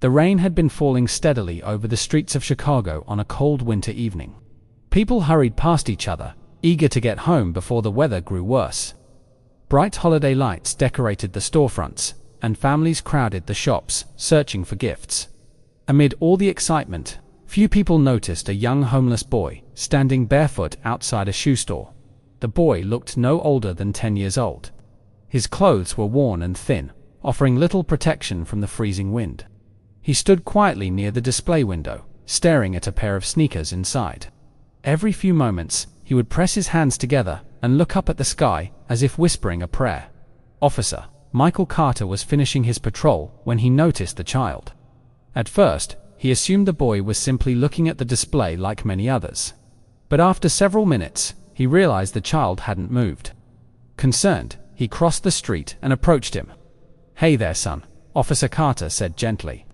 The rain had been falling steadily over the streets of Chicago on a cold winter evening. People hurried past each other, eager to get home before the weather grew worse. Bright holiday lights decorated the storefronts, and families crowded the shops, searching for gifts. Amid all the excitement, few people noticed a young homeless boy standing barefoot outside a shoe store. The boy looked no older than 10 years old. His clothes were worn and thin, offering little protection from the freezing wind. He stood quietly near the display window, staring at a pair of sneakers inside. Every few moments, he would press his hands together and look up at the sky as if whispering a prayer. Officer Michael Carter was finishing his patrol when he noticed the child. At first, he assumed the boy was simply looking at the display like many others. But after several minutes, he realized the child hadn't moved. Concerned, he crossed the street and approached him. "Hey there, son," Officer Carter said gently.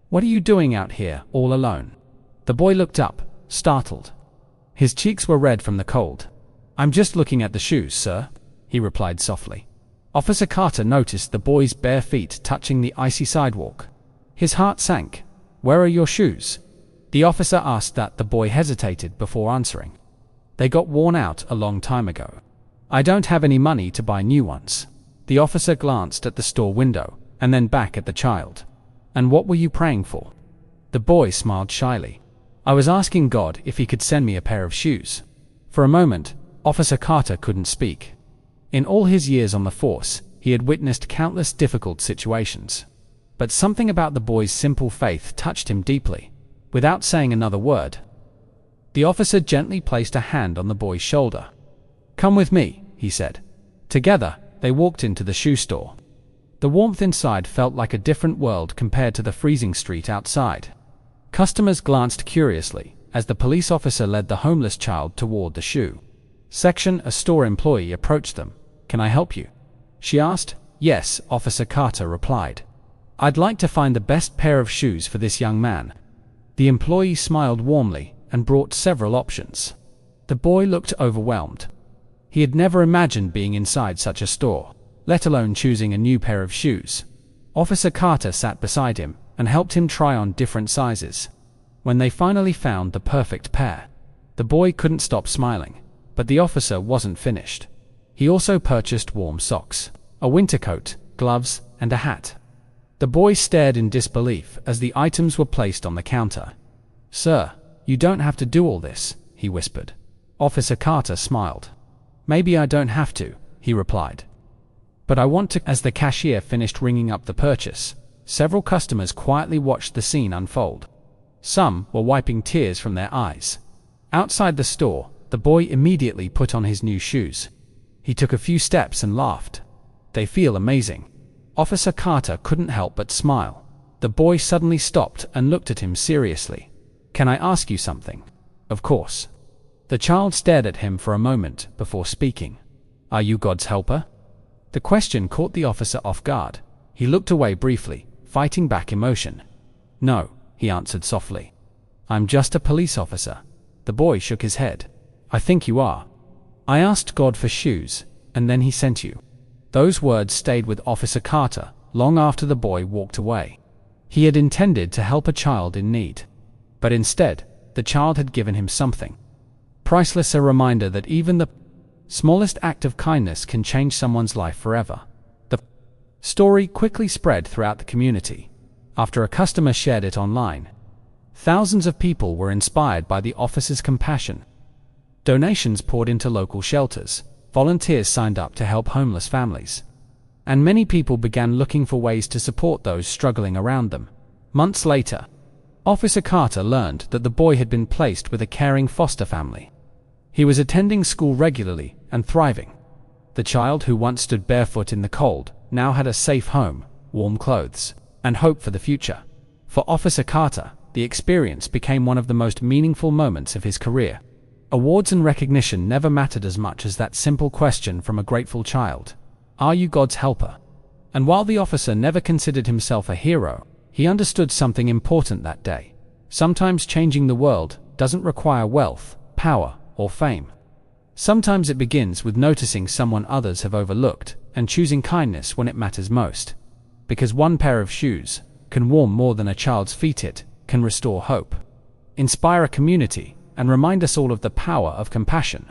"What are you doing out here, all alone?" The boy looked up, startled. His cheeks were red from the cold. "I'm just looking at the shoes, sir," he replied softly. Officer Carter noticed the boy's bare feet touching the icy sidewalk. His heart sank. "Where are your shoes?" The officer asked that. The boy hesitated before answering. "They got worn out a long time ago. I don't have any money to buy new ones." The officer glanced at the store window, and then back at the child. "And what were you praying for?" The boy smiled shyly. "I was asking God if he could send me a pair of shoes." For a moment, Officer Carter couldn't speak. In all his years on the force, he had witnessed countless difficult situations. But something about the boy's simple faith touched him deeply. Without saying another word, the officer gently placed a hand on the boy's shoulder. "Come with me," he said. Together, they walked into the shoe store. The warmth inside felt like a different world compared to the freezing street outside. Customers glanced curiously as the police officer led the homeless child toward the shoe section. A store employee approached them. "Can I help you?" she asked. "Yes," Officer Carter replied. "I'd like to find the best pair of shoes for this young man." The employee smiled warmly and brought several options. The boy looked overwhelmed. He had never imagined being inside such a store, let alone choosing a new pair of shoes. Officer Carter sat beside him and helped him try on different sizes. When they finally found the perfect pair, the boy couldn't stop smiling. But the officer wasn't finished. He also purchased warm socks, a winter coat, gloves, and a hat. The boy stared in disbelief as the items were placed on the counter. "Sir, you don't have to do all this," he whispered. Officer Carter smiled. "Maybe I don't have to," he replied. "But I want to." As the cashier finished ringing up the purchase, several customers quietly watched the scene unfold. Some were wiping tears from their eyes. Outside the store, the boy immediately put on his new shoes. He took a few steps and laughed. "They feel amazing." Officer Carter couldn't help but smile. The boy suddenly stopped and looked at him seriously. "Can I ask you something?" "Of course." The child stared at him for a moment before speaking. "Are you God's helper?" The question caught the officer off guard. He looked away briefly, fighting back emotion. "No," he answered softly. "I'm just a police officer." The boy shook his head. "I think you are. I asked God for shoes, and then he sent you." Those words stayed with Officer Carter long after the boy walked away. He had intended to help a child in need. But instead, the child had given him something priceless, a reminder that even the smallest act of kindness can change someone's life forever. The story quickly spread throughout the community. After a customer shared it online, thousands of people were inspired by the officer's compassion. Donations poured into local shelters, volunteers signed up to help homeless families, and many people began looking for ways to support those struggling around them. Months later, Officer Carter learned that the boy had been placed with a caring foster family. He was attending school regularly and thriving. The child who once stood barefoot in the cold now had a safe home, warm clothes, and hope for the future. For Officer Carter, the experience became one of the most meaningful moments of his career. Awards and recognition never mattered as much as that simple question from a grateful child. Are you God's helper? And while the officer never considered himself a hero, he understood something important that day. Sometimes changing the world doesn't require wealth, power, or fame. Sometimes it begins with noticing someone others have overlooked and choosing kindness when it matters most. Because one pair of shoes can warm more than a child's feet, it can restore hope, inspire a community, and remind us all of the power of compassion.